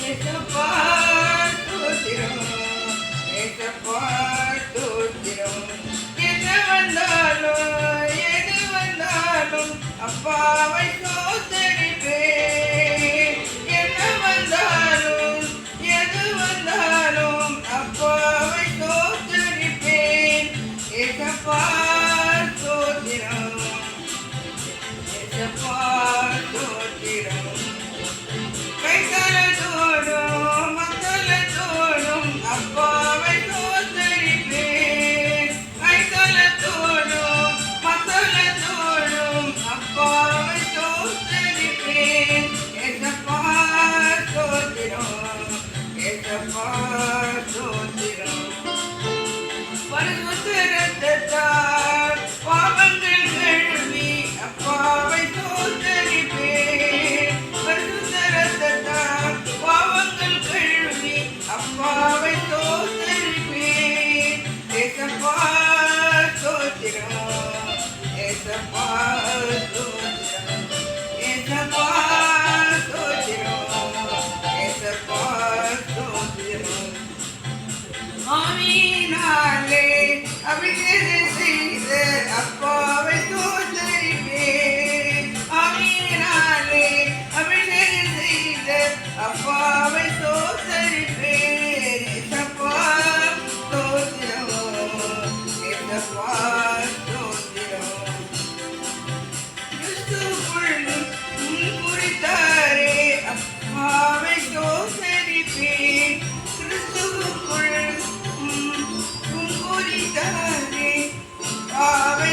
ஏசப்பா ஸ்தோத்திரம், ஏசப்பா ஸ்தோத்திரம். எது வந்தாலும் அப்பாவை ஸ்தோத்தரிப்பேன். என்ன வந்தாலும் எது வந்தாலும் அப்பாவை ஸ்தோத்தரிப்பேன். ஏசப்பா ஸ்தோத்திரம், ஏசப்பா ஸ்தோத்திரம். கைத்தலத்தோடும் மத்தளத்தோடும் அப்பாவை ஸ்தோத்தரிப்பேன். கைத்தலத்தோடும் மத்தளத்தோடும் அப்பாவை ஸ்தோத்தரிப்பேன். ஏசப்பா ஸ்தோத்திரம், ஏசப்பா ஸ்தோத்திரம். பரிசுத்த இரத்தத்தால் பாவங்கள் கழுவி அப்பாவை ஸ்தோத்தரிப்பேன். பரிசுத்த இரத்தத்தால் பாவங்கள் கழுவி அப்பாவை ஸ்தோத்தரிப்பேன். ஏசப்பா ஸ்தோத்திரம், ஏசப்பா ஸ்தோத்திரம், ஏசப்பா ஸ்தோத்திரம், ஏசப்பா ஸ்தோத்திரம். ஆவியினாலே அபிஷேகம் செய்த அப்பாவை ஸ்தோத்தரிப்பேன். ஆவியினாலே அபிஷேகம் செய்த அப்பாவை ஸ்தோத்தரிப்பேன். ஏசப்பா ஸ்தோத்திரம், ஏசப்பா ஸ்தோத்திரம். கிறிஸ்துவுக்குள் முன்குறித்தாரே அப்பாவை ஸ்தோத்தரிப்பேன். கிறிஸ்துவுக்குள் முன்குறித்தாரே அப்பாவை